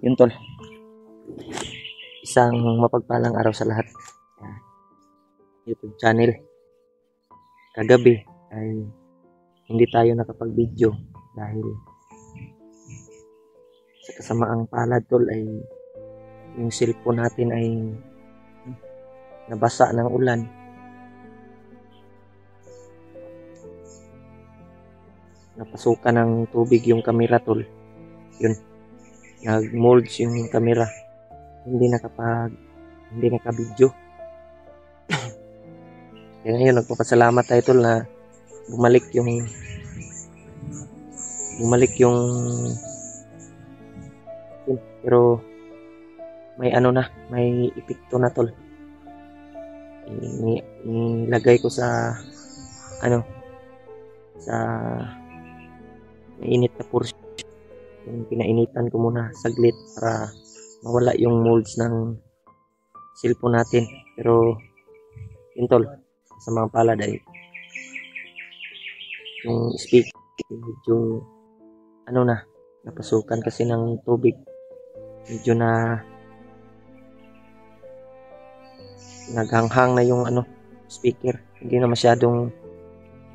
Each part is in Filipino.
Yun tol. Isang mapagpalang araw sa lahat. YouTube channel. Kagabi ay hindi tayo nakapag-video dahil sa kasamaang palad tol ay yung cellphone natin ay nabasa ng ulan. Napasukan ng tubig yung camera tol. Yun. Nag-molds yung camera. Hindi naka-video. Kaya ngayon nagpapasalamat tayo tol na bumalik yung pero may epekto na tol. Nilagay ko sa sa mainit na portion. Yung pinainitan ko muna saglit para mawala yung molds ng cellphone natin. Pero yun tol, sa mga palad ay yung speaker medyo napasukan kasi ng tubig. Medyo naghanghang na yung speaker. Hindi na masyadong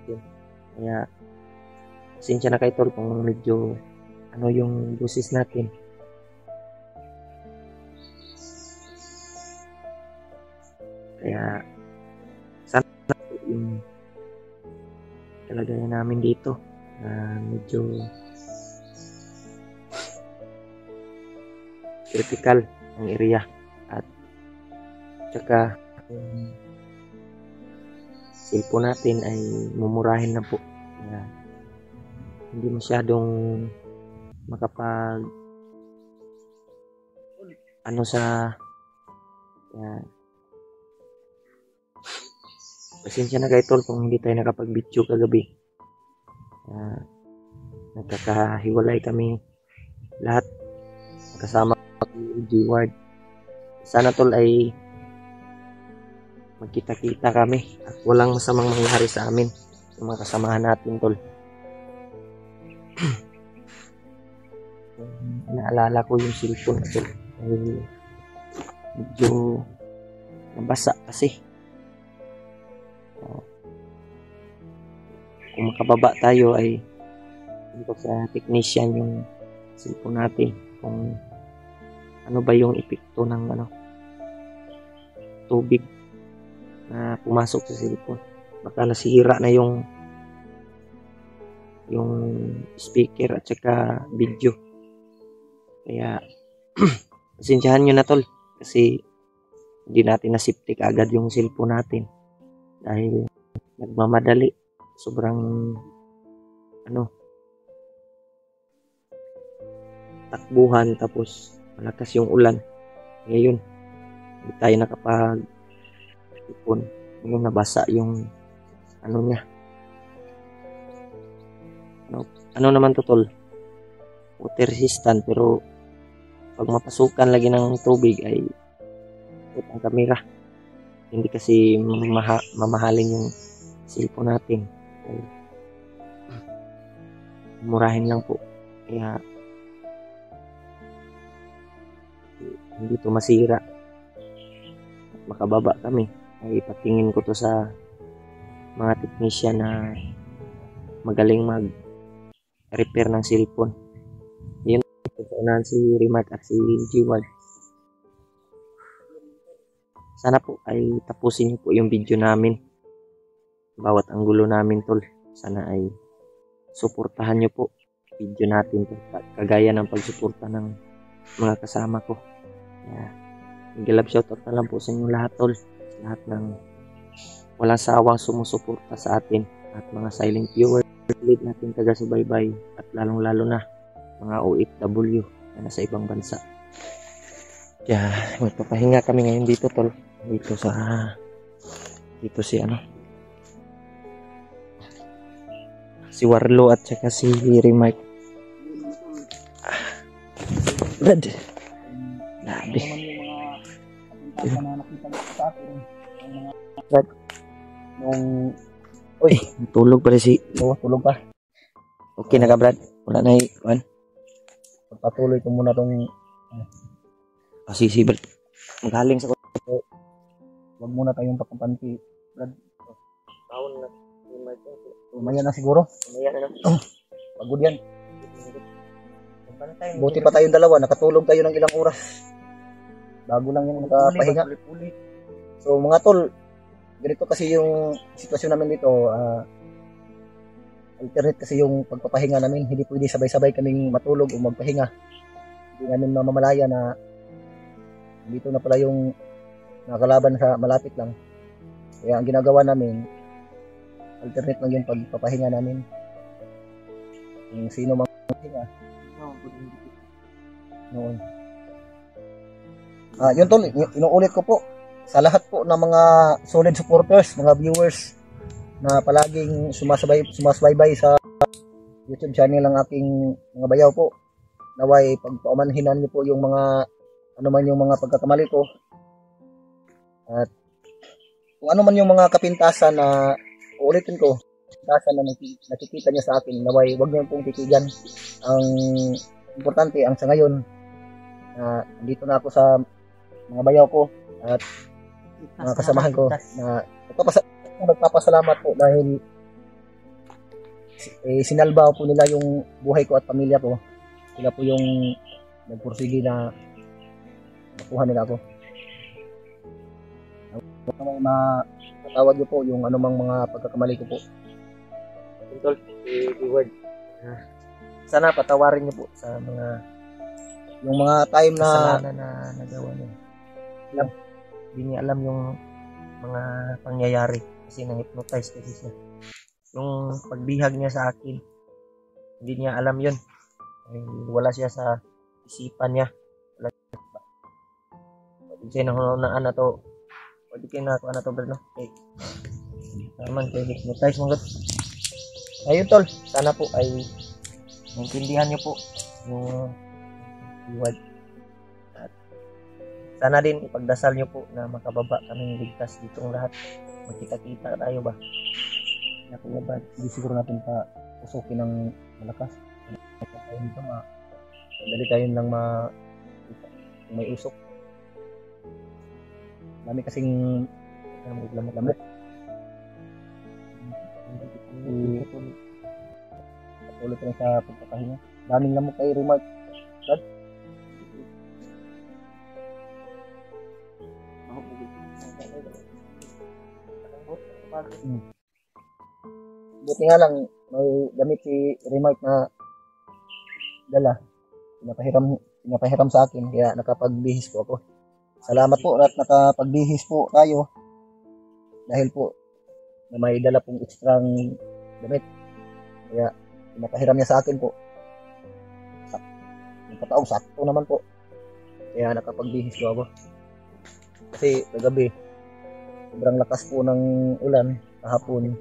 yun. Kaya pasensya na kayo tol kung medyo yung boses natin. Kaya sana yung kalagayan namin dito medyo critical ang area at saka cellphone natin ay mumurahin na po. Kaya hindi masyadong makapag pasensya na kayo tol kung hindi tayo nakapag-video kagabi. Nagkakahiwalay kami lahat kasama G-Ward. Sana tol ay magkita-kita kami at walang masamang mangyari sa amin sa mga kasamahan natin tol. Naalala ko yung cellphone tol ay medyo nabasa kasi. Kung makababa tayo ay dito sa technician yung cellphone natin kung ano ba yung epekto ng tubig na pumasok sa cellphone. Baka nasira na yung speaker at saka video. Kaya pasensyahan nyo na tol kasi hindi natin nasiptik agad yung cellphone natin dahil nagmamadali. Sobrang takbuhan tapos malakas yung ulan. Ngayon hindi tayo nakapag-ipon. Ngayon nabasa yung niya. Naman to tol, water resistant, pero pag mapasukan lagi ng tubig ay ang camera. Hindi kasi mamahalin yung cellphone natin. Ay, murahin lang po. Kaya hindi to masira at makababa kami. Ay patingin ko to sa mga technician na magaling mag-repair ng cellphone. Yun, unahan si Rimac at si G-Ward. Sana po ay tapusin niyo po yung video namin. Bawat anggulo namin tol. Sana ay suportahan niyo po video natin tol. Kagaya ng pagsuporta ng mga kasama ko. Nag-love shoutout na lang po sa inyo lahat tol. Lahat ng walang sawang sumusuporta sa atin at mga silent viewers. Ulit natin taga-subaybay at lalong-lalo na mga OFW na nasa ibang bansa. Kaya magpapahinga kami ngayon dito tol. Dito si Warlo at saka si Rimac. Brad. Grabe. Brad. Tulog pala si. Tulog pa. Okay na ka Brad? Wala na iwan. Patuloy ko muna tong Kasi si Brad, galing sa Huwag muna tayong pakampanti. Brad, taon na. umaya na siguro. Umaya na. Pagod yan. Buti pa tayong dalawa, nakatulog tayo ng ilang oras. Bago lang yung nakapahinga. So mga tol, ganito kasi yung sitwasyon namin dito. Alternate kasi yung pagpapahinga namin. Hindi pwede sabay-sabay kaming matulog o magpahinga. Hindi namin mamamalaya na dito na pala yung nakalaban sa malapit lang. Kaya ang ginagawa namin, alternate lang yung pagpapahinga namin. Kung sino mang pahinga noon. Yun tol, inuulit ko po sa lahat po ng mga solid supporters, mga viewers na palaging sumasbaybay sa YouTube channel ng aking mga bayaw po. Naway pagpaumanhinan niyo po yung mga ano man yung mga pagkakamali ko. At kung ano man yung mga kapintasan na uulitin ko, kapintasan na nakikita niya sa akin, naway wag niyo pong titigan. Ang importante ang sa ngayon dito na ako sa mga bayaw ko at mga kasamahan ko na nagpapasalamat po dahil sinalba po nila yung buhay ko at pamilya ko. Sila po yung nagpursige na makuha nila ako. Matawad niyo po yung anumang mga pagkakamali ko po. Tol, i-word. Sana patawarin niyo po sa yung mga time na kasalanan na nagawa niyo. Hindi niya alam yung mga pangyayari kasi na-hypnotize kasi siya. Yung pagbihag niya sa akin, hindi niya alam yun. Wala siya sa isipan niya. Pwede siya nahunaan na to. Pwede kayo na ako na to, bro. Okay. Naman kayo hypnotize mga god. Ayun tol, sana po ay maintindihan niyo po yung iwad. At sana din ipagdasal niyo po na makababa kaming ligtas ditong lahat. Magkita-kita tayo ba? Kaya ba, hindi siguro natin pa usukin ng malakas. Dali tayo lang may usok. Dami kasing lamok. Ulit lang sa pagpapahinga. Daming lamok kay Remark. Brad? Buti nga lang may damit si Remark na dala. Pinapahiram sa akin kaya nakapagbihis po ako. Salamat po at nakapagbihis po tayo dahil po na may dala pong ekstrang damit. Kaya pinapahiram niya sa akin po. Yung pataong sakto naman po. Kaya nakapagbihis po ako. Kasi kagabi sobrang lakas po ng ulan kahapon.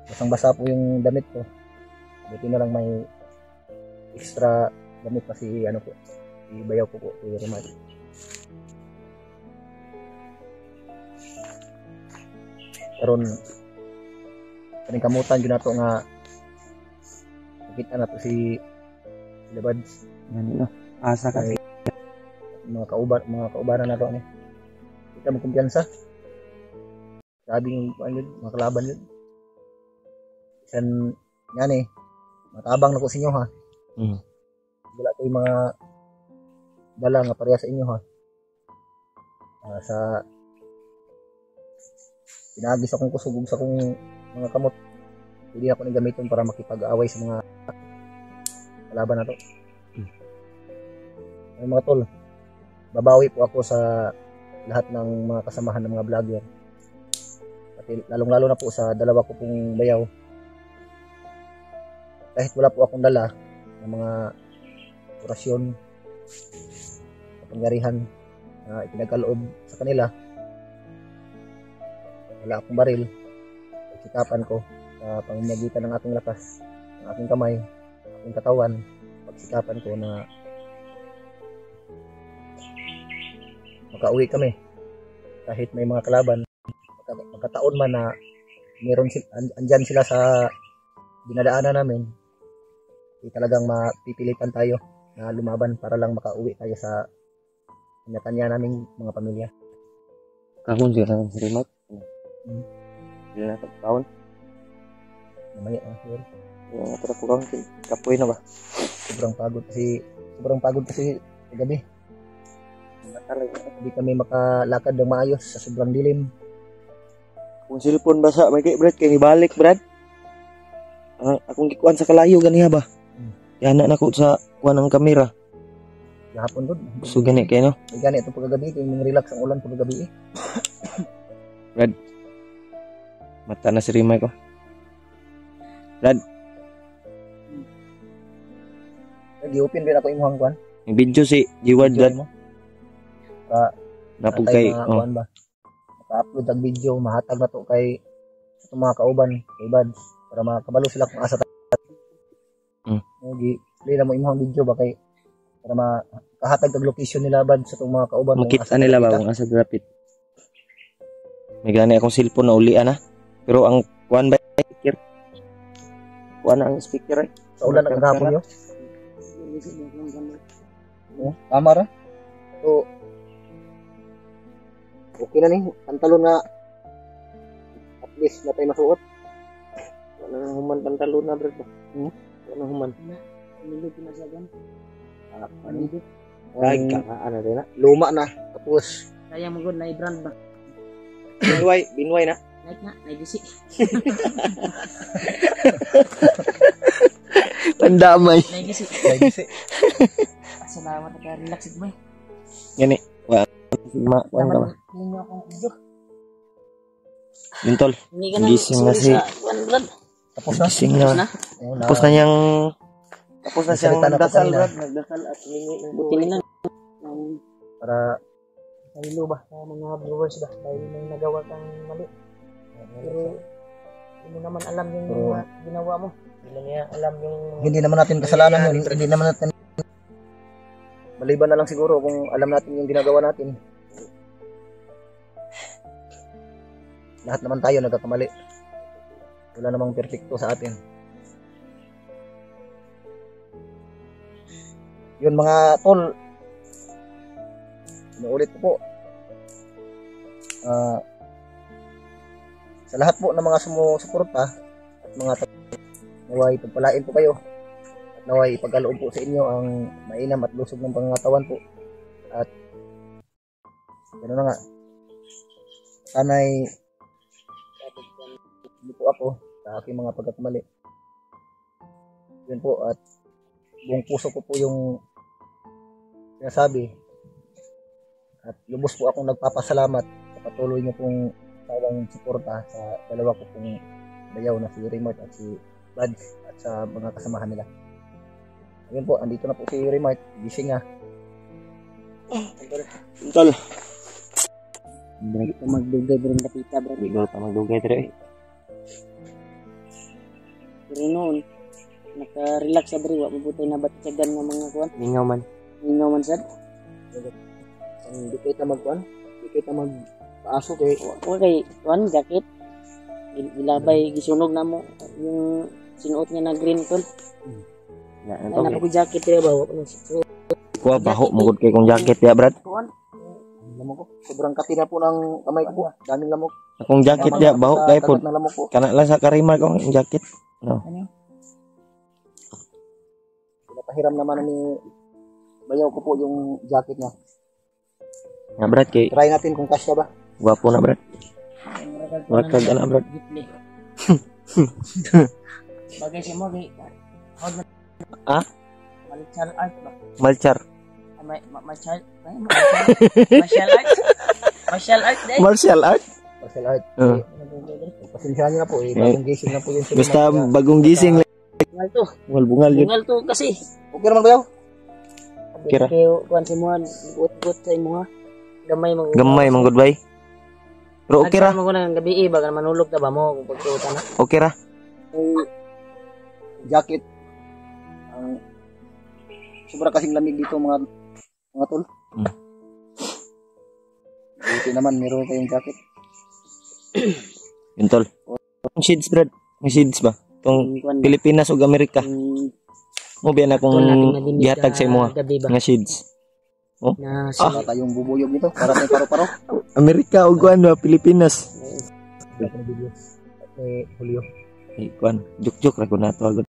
Basang-basa po yung damit ko. Buti na lang may extra damit pa si bayaw ko po, si Remark. Karon kaning kamutan gyud nato nga nakita na to si Lebads. Ganito. Asa kasi Mga kaubanan na to ni. Kita mo kumpiyansa. Sabi ng mga kalaban yun. Isan yan matabang na ko sa inyo ha. Wala ko yung mga dala nga pareha sa inyo ha. Sa pinagis akong kusugog sa kong mga kamot. Hindi ako nagamiton para makipag-away sa mga kalaban na to. Ay mga tol, babawi po ako sa lahat ng mga kasamahan ng mga vlogger. Pati lalong-lalo na po sa dalawa ko pong bayaw. Kahit wala po akong dala ng mga orasyon, kapangyarihan na ipinagkaloob sa kanila, wala akong baril, pagsikapan ko sa pamamagitan ng aking lakas, ng aking kamay, aking katawan, pagsikapan ko na makauwi kami kahit may mga kalaban. Magkataon man na meron andyan sila sa dinadaanan namin, talagang mapipilitan tayo na lumaban para lang makauwi tayo sa kanya-kanya naming mga pamilya. Kahon siya ng remote. Hindi na pagkaon. Mamaya na siguro. Yung natira po kahon. Kapoy na ba? Sobrang pagod kasi gabi. Hindi kami makalakad ng maayos sa sobrang dilim. Kung cellphone basa, may kay Brad, kay nibalik Brad. Akong gikuan sa kalayo ganiha ba? Yan na ko sa kuan ng kamera. Gahapon doon. So gani kay no? May gani ito pagkagabi, kaya yung relax ang ulan pagkagabi eh. Brad. Mata na si Rimay ko. Brad, nag-i-open din ako imuhang kuan. yung video si Jiward Brad. Napog kay kuan ba? Naka-upload ang video, mahatag na to kay sa mga kauban, kay Bads, para makabalo sila kung asa tayo. Play na mo imuhang video ba kay para makahatag ang location nila Bads sa itong mga kauban. Makita nila ba kung asa drapit. May gani akong cellphone na ulian na. Pero ang kuan ba speaker? Kuan ang speaker ay. Sa ulan ang gahapon yun. Tama ra. So, okay na ni. Pantalon na at least na tayo masuot. Wala nang human pantalon na Brad. Wala nang human. Nilog na siya gan. Nilog. Ay, ano rin na. Luma na. Tapos, Kaya mo gud na i-brand ba? Binway na. Like na, naidisi. Pandamay. Naidisi. naigisi. Salamat ka relax mo. Gani. Wa. Sigma, kuan ka ba? Ninyo akong video. Bintol. Hindi ka na Gising na si. Brad. Tapos na. Gising na. Tapos na niyang tapos na siyang Nagsalita na po nagdasal kanina. Brad. Nagdasal at humingi ng Buti buhay. nila. Para Nahilo ba sa mga viewers ba? Dahil may nagawa kang mali. Pero hindi mo naman alam yung mga ginawa mo. Hindi mo niya alam yung hindi naman natin kasalanan yun. Hindi naman natin maliban na lang siguro kung alam natin yung ginagawa natin. Lahat naman tayo nagkakamali. Wala namang perfecto sa atin. Yun mga tol, inuulit ko po, sa lahat po ng mga sumusuporta at mga naway pagpalain po kayo at naway ipagkaloob po sa inyo ang mainam at lusog ng pangangatawan po at gano'n na nga, sana'y hindi po ako sa aking mga pagkakamali. Yun po, at buong puso ko po yung sinasabi at lubos po akong nagpapasalamat sa patuloy niyo pong tawang suporta sa dalawa ko pong bayaw na si Remote at si Buds at sa mga kasamahan nila. Ayun po, andito na po si Remote, gising nga. Bintol. Hindi ka magdugay rin kapita bro. Hindi ko pa magdugay dire. Pero noon, naka-relax sa bro. Mabuti na batsagan ng mga kuwan. Ningaw man. Ningaw man sad. Hindi kita magkuhan, hindi kita magpaaso kay Huwag kay kuwan, jacket. Ilabay, gisunog na mo. Yung sinuot niya na green tol. Yan Ay, to. naku jacket rin ba? So, Kuha baho mugod kay kong jacket ya Brad. kuwan. lamok ko. Sobrang kati na po ng kamay ko po. Daming lamok. Akong jacket ya baho kay pod. Kagat ng lamok po. Kana lang sa karimar kong jacket. No. Pinapahiram naman ni bayaw ko po yung jacket niya. Nga Brad kay Try natin kung kasya ba. gwapo na Brad. Wakag ana Brad. Bagay siya mo kay Ah? Martial art ba? Malchar. Martial art? Martial art din? Martial art? Martial art. Uh. Pasensyahan niyo na po. Bagong gising na po yung Basta bagong gising lang. Bungal to. Bungal yun. Bungal to kasi. Okay naman bayaw? Okay ra. Kaya kuwan si mo, gut-gut sa imo ha. Gamay mo. Gamay man goodbye. Pero okay ra. Mo ko ng gabi baka manulog ta ba mo kung pagtutan na. Okay ra. Jacket. Sobra kasing lamig dito mga tol. Buti naman meron kayong jacket. Yun tol. Ang shades Brad. May shades ba? Itong Pilipinas ug Amerika. Mo biyan akong Ito natin nadinig gihatag sa imo gabi ba? nga shades. Na Wala tayong bubuyog dito. Para tayo paro-paro. Amerika ug ano Pilipinas. Julio. Kuan, juk-juk ra ko na to.